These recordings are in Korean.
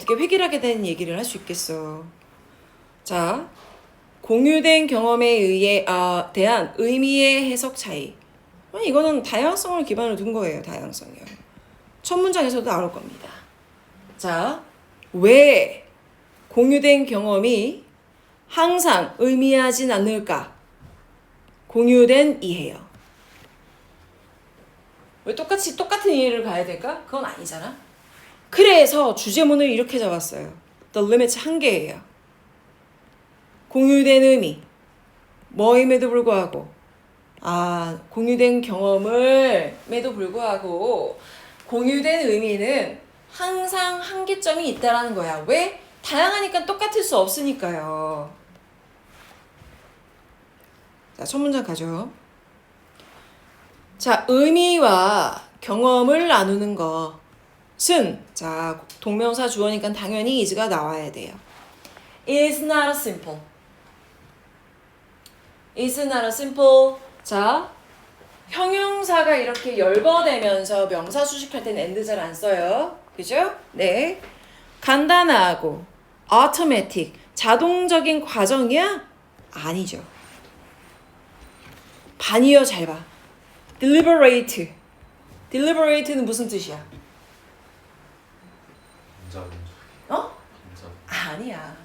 어떻게 획일하게 된 얘기를 할 수 있겠어. 자, 공유된 경험에 의해 대한 의미의 해석 차이. 이거는 다양성을 기반으로 둔 거예요. 다양성이요. 첫 문장에서도 나올 겁니다. 자, 왜 공유된 경험이 항상 의미하진 않을까? 공유된 이해요. 왜 똑같은 이해를 가야 될까? 그건 아니잖아. 그래서 주제문을 이렇게 잡았어요. The limit 한계예요. 공유된 의미. 뭐임에도 불구하고 공유된 경험을에도 불구하고 공유된 의미는 항상 한계점이 있다라는 거야. 왜? 다양하니까 똑같을 수 없으니까요. 자, 첫 문장 가죠. 자, 의미와 경험을 나누는 것은 자, 동명사 주어니까 당연히 is가 나와야 돼요. Is not simple. Is not simple. 자, 형용사가 이렇게 열거되면서 명사 수식할 때는 and 잘 안 써요. 그죠? 네. 간단하고 automatic, 자동적인 과정이야? 아니죠. 반이요, 잘 봐. deliberate. deliberate는 무슨 뜻이야? 아니야.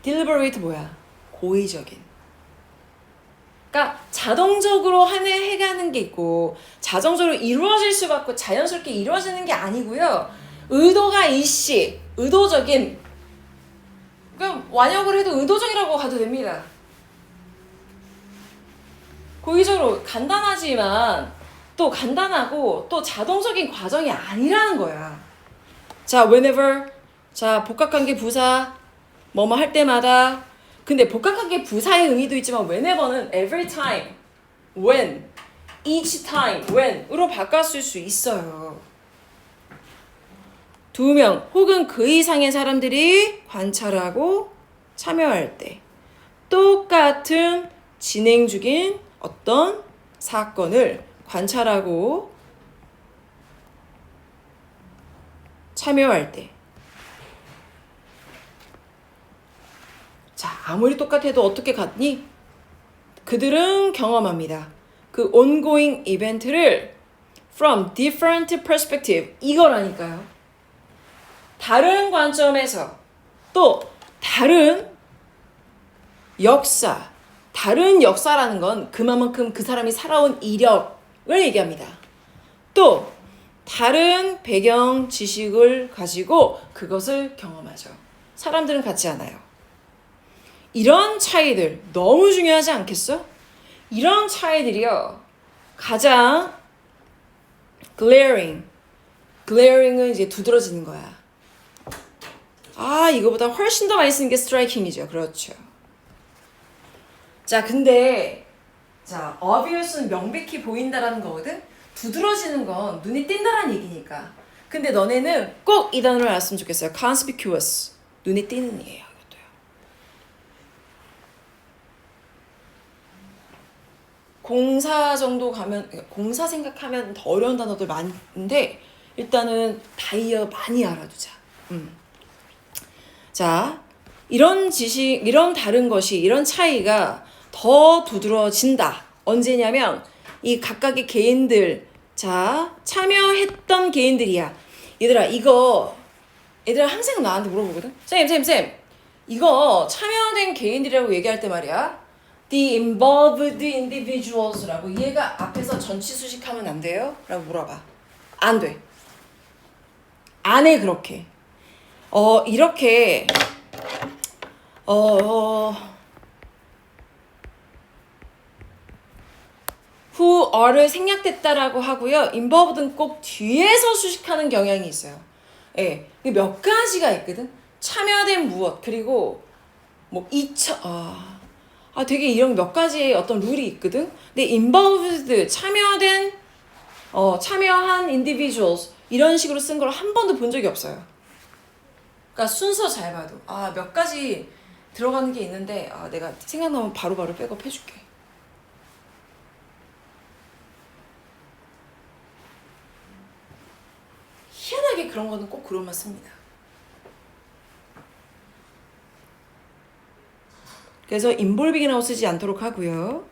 deliberate 뭐야? 고의적인. 그러니까 자동적으로 해가는 게 있고 자동적으로 이루어질 수가 없고 자연스럽게 이루어지는 게 아니고요. 의도가 일시, 의도적인. 그럼 완역을 해도 의도적이라고 가도 됩니다. 고의적으로 간단하지만 또 간단하고 또 자동적인 과정이 아니라는 거야. 자, whenever. 자, 복합관계 부사. 뭐뭐 할 때마다. 근데 복합관계 부사의 의미도 있지만 whenever는 every time, when, each time, when으로 바꿨을 수 있어요. 두 명 혹은 그 이상의 사람들이 관찰하고 참여할 때 똑같은 진행 중인 어떤 사건을 관찰하고 참여할 때 자, 아무리 똑같아도 어떻게 같니? 그들은 경험합니다. 그 ongoing 이벤트를 from different perspective 이거라니까요. 다른 관점에서 또 다른 역사, 다른 역사라는 건 그만큼 그 사람이 살아온 이력을 얘기합니다. 또 다른 배경 지식을 가지고 그것을 경험하죠. 사람들은 같지 않아요. 이런 차이들 너무 중요하지 않겠어? 이런 차이들이요. 가장 glaring은 이제 두드러지는 거야. 이거보다 훨씬 더 많이 쓰는 게 striking이죠. 그렇죠. 자, 근데 자, obvious는 명백히 보인다라는 거거든. 두드러지는 건 눈이 띈다라는 얘기니까. 근데 너네는 꼭 이 단어를 알았으면 좋겠어요. conspicuous. 눈에 띄는 이에요. 공사 정도 가면, 공사 생각하면 더 어려운 단어들 많은데 일단은 다이어 많이 알아두자. 자, 이런 지식, 이런 다른 것이, 이런 차이가 더 두드러진다. 언제냐면 이 각각의 개인들, 자, 참여했던 개인들이야. 얘들아 항상 나한테 물어보거든. 쌤, 이거 참여된 개인들이라고 얘기할 때 말이야. The involved individuals라고 얘가 앞에서 전치 수식하면 안 돼요? 라고 물어봐. 안 돼. 안 해, 그렇게. 이렇게 who are를 생략됐다라고 하고요. involved는 꼭 뒤에서 수식하는 경향이 있어요. 예, 몇 가지가 있거든. 참여된 무엇, 그리고 뭐 되게 이런 몇 가지의 어떤 룰이 있거든. 근데 involved, 참여한 individuals 이런 식으로 쓴 걸 한 번도 본 적이 없어요. 그러니까 순서 잘 봐도 몇 가지 들어가는 게 있는데 내가 생각나면 바로바로 백업 해줄게. 희한하게 그런 거는 꼭 그런만 씁니다. 그래서 involving이라고 쓰지 않도록 하고요.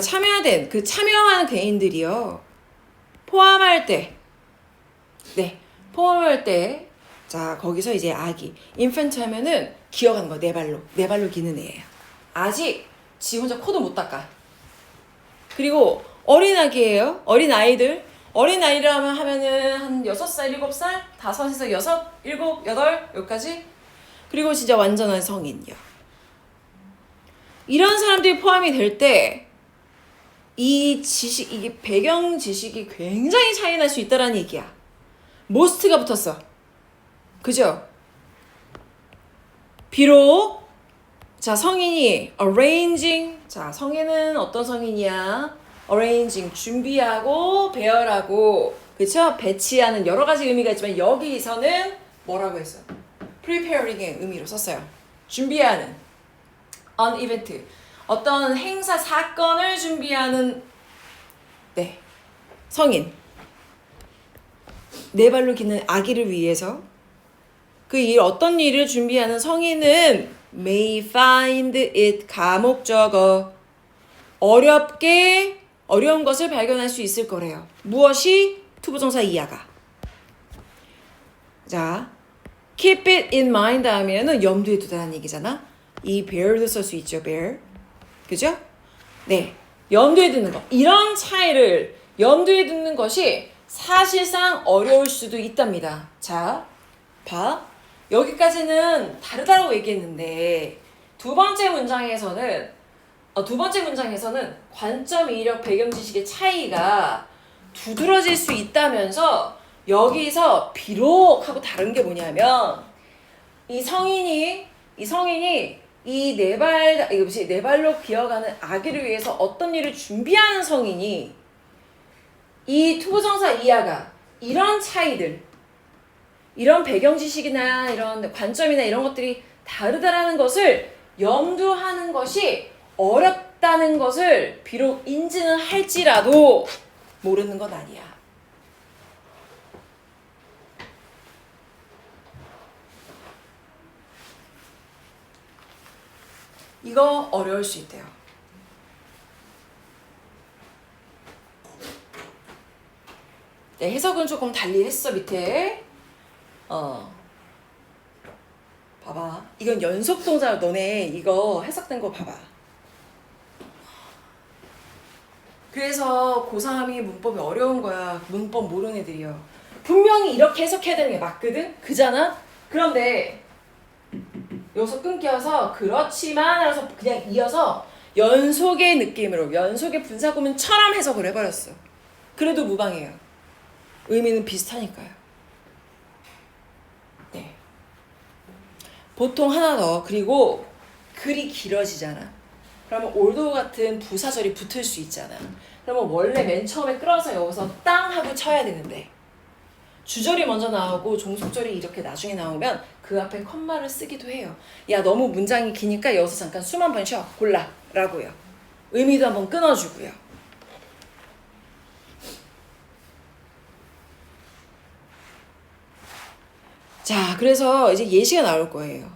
참여된 그 참여하는 개인들이요. 포함할 때, 네, 포함할 때, 자 거기서 이제 아기, infant 하면은 기어가는 거, 네 발로 기는 애예요. 아직 지 혼자 코도 못 닦아. 그리고 어린 아기예요. 어린 아이들. 어린 아이라면 하면은 한 6살, 7살, 5에서 6, 7, 8 여기까지. 그리고 진짜 완전한 성인이요. 이런 사람들이 포함이 될 때 이 지식, 이게 배경 지식이 굉장히 차이 날 수 있다라는 얘기야. most가 붙었어. 그죠? 비록 자 성인이 arranging, 자 성인은 어떤 성인이야? arranging, 준비하고 배열하고, 그쵸? 배치하는 여러 가지 의미가 있지만 여기서는 뭐라고 했어? preparing의 의미로 썼어요. 준비하는 an event, 어떤 행사, 사건을 준비하는, 네, 성인. 네 발로 기는 아기를 위해서 그 일, 어떤 일을 준비하는 성인은 may find it, 가목적어, 어려운 것을 발견할 수 있을 거래요. 무엇이? 투부정사 이하가. 자, keep it in mind 하면은 염두에 두다는 얘기잖아. 이 bear도 쓸 수 있죠, bear. 그죠? 네, 염두에 두는 거. 이런 차이를 염두에 두는 것이 사실상 어려울 수도 있답니다. 자, 봐. 여기까지는 다르다고 얘기했는데 두 번째 문장에서는 관점, 이력, 배경 지식의 차이가 두드러질 수 있다면서 여기서 비록 하고 다른 게 뭐냐면 이 성인이 이 네 발로 기어가는 아기를 위해서 어떤 일을 준비하는 성인이 이 투부정사 이하가 이런 차이들, 이런 배경 지식이나 이런 관점이나 이런 것들이 다르다라는 것을 염두하는 것이 어렵다는 것을 비록 인지는 할지라도 모르는 건 아니야. 이거 어려울 수 있대요. 네, 해석은 조금 달리 했어, 밑에. 봐봐. 이건 연속 동사, 너네 이거 해석된 거 봐봐. 그래서 고3이 문법이 어려운 거야. 문법 모르는 애들이요. 분명히 이렇게 해석해야 되는 게 맞거든? 그잖아? 그런데 여기서 끊겨서 그렇지만 하면서 그냥 이어서 연속의 느낌으로, 연속의 분사구문처럼 해석을 해버렸어. 그래도 무방해요. 의미는 비슷하니까요. 네. 보통 하나 더. 그리고 글이 길어지잖아. 그러면 올도 같은 부사절이 붙을 수 있잖아. 그러면 원래 맨 처음에 끌어서 여기서 땅 하고 쳐야 되는데 주절이 먼저 나오고 종속절이 이렇게 나중에 나오면 그 앞에 컴마를 쓰기도 해요. 야, 너무 문장이 기니까 여기서 잠깐 숨 한 번 쉬어. 골라. 라고요. 의미도 한번 끊어주고요. 자, 그래서 이제 예시가 나올 거예요.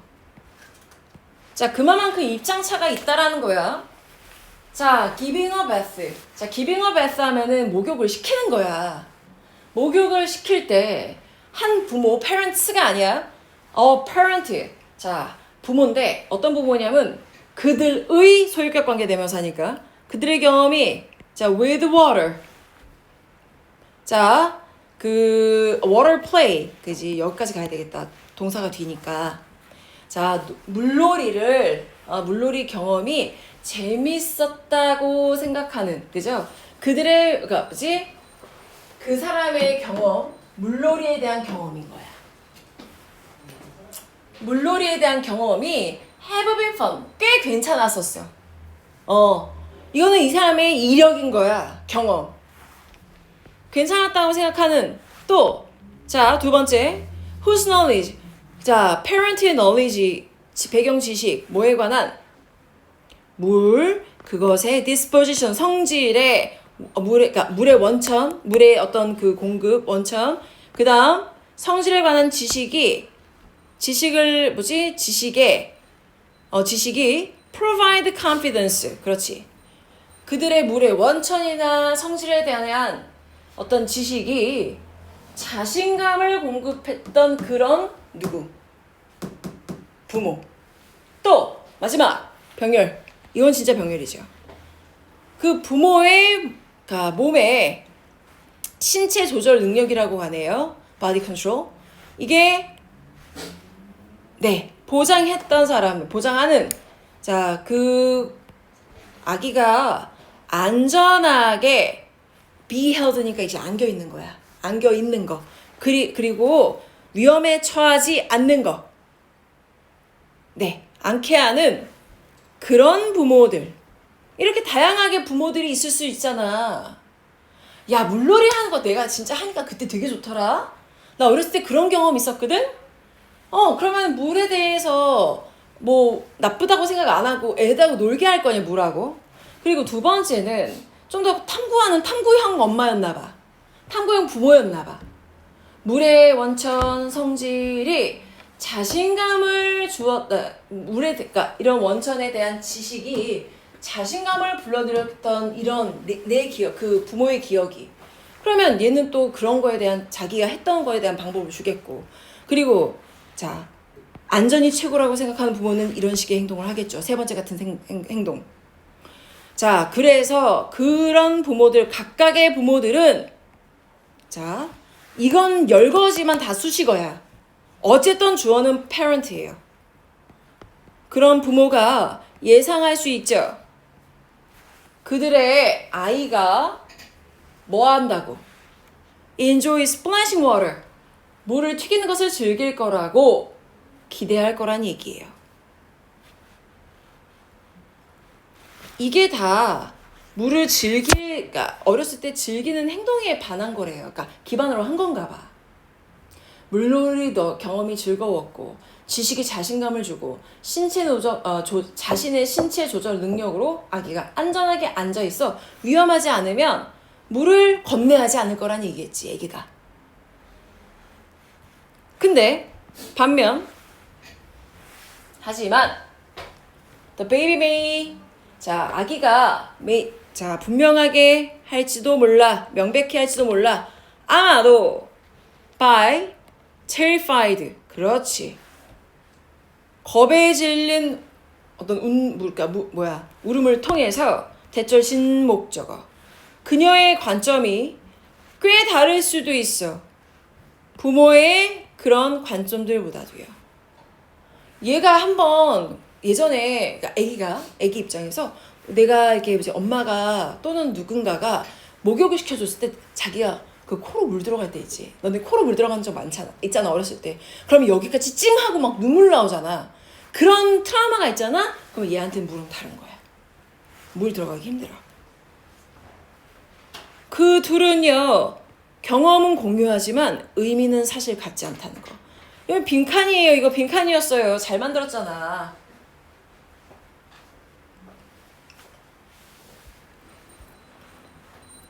자, 그만큼 입장차가 있다라는 거야. 자, giving a bath. 자, giving a bath 하면은 목욕을 시키는 거야. 목욕을 시킬 때 한 부모, parents가 아니야. parent. 자, 부모인데 어떤 부모냐면 그들의 소유격 관계 대명사니까 그들의 경험이 자, with water. 자, 그 water play. 그지? 여기까지 가야 되겠다. 동사가 뒤니까. 자, 물놀이 경험이 재밌었다고 생각하는, 그죠? 그러니까 뭐지? 그 사람의 경험, 물놀이에 대한 경험인 거야. 물놀이에 대한 경험이 have been fun, 꽤 괜찮았었어. 이거는 이 사람의 이력인 거야, 경험. 괜찮았다고 생각하는 또, 자, 두 번째, whose knowledge. 자, parent의 knowledge, 배경 지식, 뭐에 관한? 그것의 disposition, 성질의, 그러니까 물의 원천, 물의 어떤 그 공급, 원천. 그 다음, 성질에 관한 지식이 지식이 provide confidence. 그렇지. 그들의 물의 원천이나 성질에 대한 어떤 지식이 자신감을 공급했던 그런 누구? 부모. 또 마지막 병렬. 이건 진짜 병렬이죠. 그 부모의 몸의 신체 조절 능력이라고 하네요. body control. 이게 보장했던 사람, 보장하는 그 아기가 안전하게 be held니까 이제 안겨 있는 거야. 안겨 있는 거. 그리고 위험에 처하지 않는 거. 않게 하는 그런 부모들. 이렇게 다양하게 부모들이 있을 수 있잖아. 야, 물놀이 하는 거 내가 진짜 하니까 그때 되게 좋더라. 나 어렸을 때 그런 경험 있었거든? 그러면 물에 대해서 뭐 나쁘다고 생각 안 하고 애들하고 놀게 할 거냐, 물하고. 그리고 두 번째는 좀 더 탐구하는 탐구형 엄마였나 봐. 탐구형 부모였나 봐. 물의 원천 성질이 자신감을 주었다. 그러니까 이런 원천에 대한 지식이 자신감을 불러들였던 이런 내 기억, 그 부모의 기억이. 그러면 얘는 또 그런 거에 대한 자기가 했던 거에 대한 방법을 주겠고. 그리고 안전이 최고라고 생각하는 부모는 이런 식의 행동을 하겠죠. 세 번째 같은 행동. 그래서 그런 부모들, 각각의 부모들은 이건 열거지만 다 수식어야. 어쨌든 주어는 parent예요. 그런 부모가 예상할 수 있죠. 그들의 아이가 뭐 한다고? Enjoy splashing water. 물을 튀기는 것을 즐길 거라고 기대할 거란 얘기예요. 이게 다 물을 그러니까 어렸을 때 즐기는 행동에 반한 거래요. 그러니까 기반으로 한 건가 봐. 물놀이 경험이 즐거웠고 지식이 자신감을 주고 자신의 신체 조절 능력으로 아기가 안전하게 앉아있어 위험하지 않으면 물을 겁내하지 않을 거란 얘기겠지, 애기가. 근데 하지만 the baby may 아기가 분명하게 할지도 몰라, 명백히 할지도 몰라, 아마도 by terrified. 그렇지. 겁에 질린 어떤 울음을 통해서 대절신 목적어. 그녀의 관점이 꽤 다를 수도 있어. 부모의 그런 관점들보다도요. 얘가 한번 예전에 애기 입장에서 내가 이렇게 엄마가 또는 누군가가 목욕을 시켜줬을 때 자기가 그 코로 물 들어갈 때 있지. 너네 코로 물 들어간 적 있잖아 어렸을 때. 그러면 여기까지 찡하고 막 눈물 나오잖아. 그런 트라우마가 있잖아. 그럼 얘한테는 물은 다른 거야. 물 들어가기 힘들어. 그 둘은요, 경험은 공유하지만 의미는 사실 같지 않다는 거. 이거 빈칸이에요. 이거 빈칸이었어요. 잘 만들었잖아.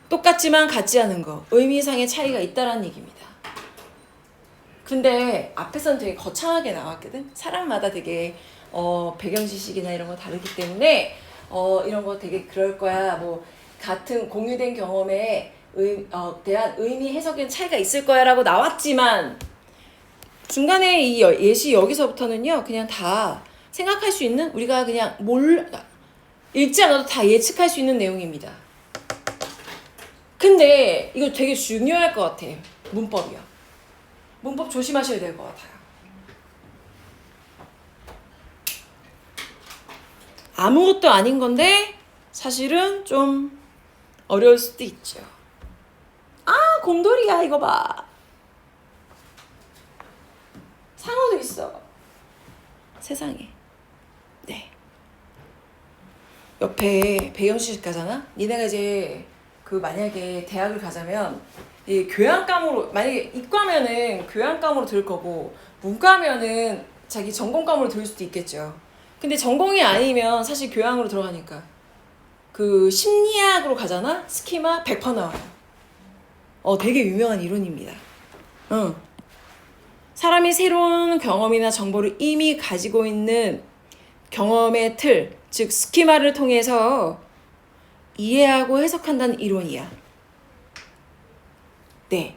똑같지만 같지 않은 거. 의미상의 차이가 있다라는 얘기입니다. 근데 앞에서는 되게 거창하게 나왔거든. 사람마다 되게 배경 지식이나 이런 거 다르기 때문에 이런 거 되게 그럴 거야. 뭐 같은 공유된 경험에 대한 의미 해석엔 차이가 있을 거야라고 나왔지만 중간에 이 예시 여기서부터는요, 그냥 다 생각할 수 있는, 우리가 그냥 읽지 않아도 다 예측할 수 있는 내용입니다. 근데 이거 되게 중요할 것 같아. 문법이요. 문법 조심하셔야 될 것 같아요. 아무것도 아닌 건데 사실은 좀 어려울 수도 있죠. 곰돌이야, 이거 봐. 상어도 있어. 세상에. 네. 옆에 배경시집 가잖아? 니네가 이제 만약에 대학을 가자면 이 교양과목으로, 만약에 이과면은 교양과목으로 들을 거고 문과면은 자기 전공과목으로 들을 수도 있겠죠. 근데 전공이 아니면 사실 교양으로 들어가니까 심리학으로 가잖아? 스키마 100% 나와요. 되게 유명한 이론입니다. 사람이 새로운 경험이나 정보를 이미 가지고 있는 경험의 틀, 즉 스키마를 통해서 이해하고 해석한다는 이론이야. 네.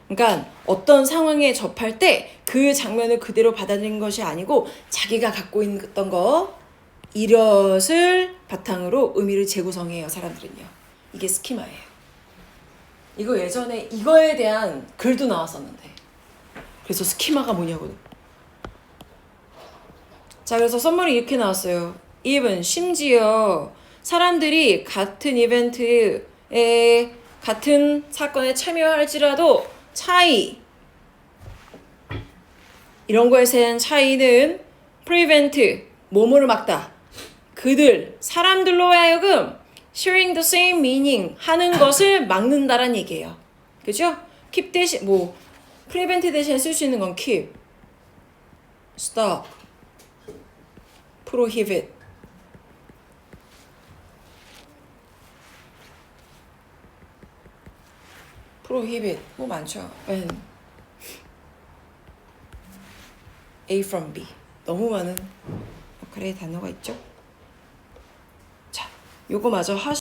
그러니까 어떤 상황에 접할 때 그 장면을 그대로 받아들이는 것이 아니고 자기가 갖고 있던 거 이것을 바탕으로 의미를 재구성해요. 사람들은요. 이게 스키마예요. 이거 예전에 이거에 대한 글도 나왔었는데 그래서 스키마가 뭐냐고. 자, 그래서 썸머리 이렇게 나왔어요. even 심지어 사람들이 같은 이벤트에 같은 사건에 참여할지라도 차이 이런 거에 대한 차이는 prevent 뭐뭐를 막다. 그들 사람들로 하여금 sharing the same meaning 하는 것을 막는다란 얘기예요. 그죠? keep 대신 뭐 prevent 대신에 쓸 수 있는 건 keep, stop, prohibit. prohibit 뭐 많죠. A from B. 너무 많은 역할의 단어가 있죠. 자, 요거 마저 하시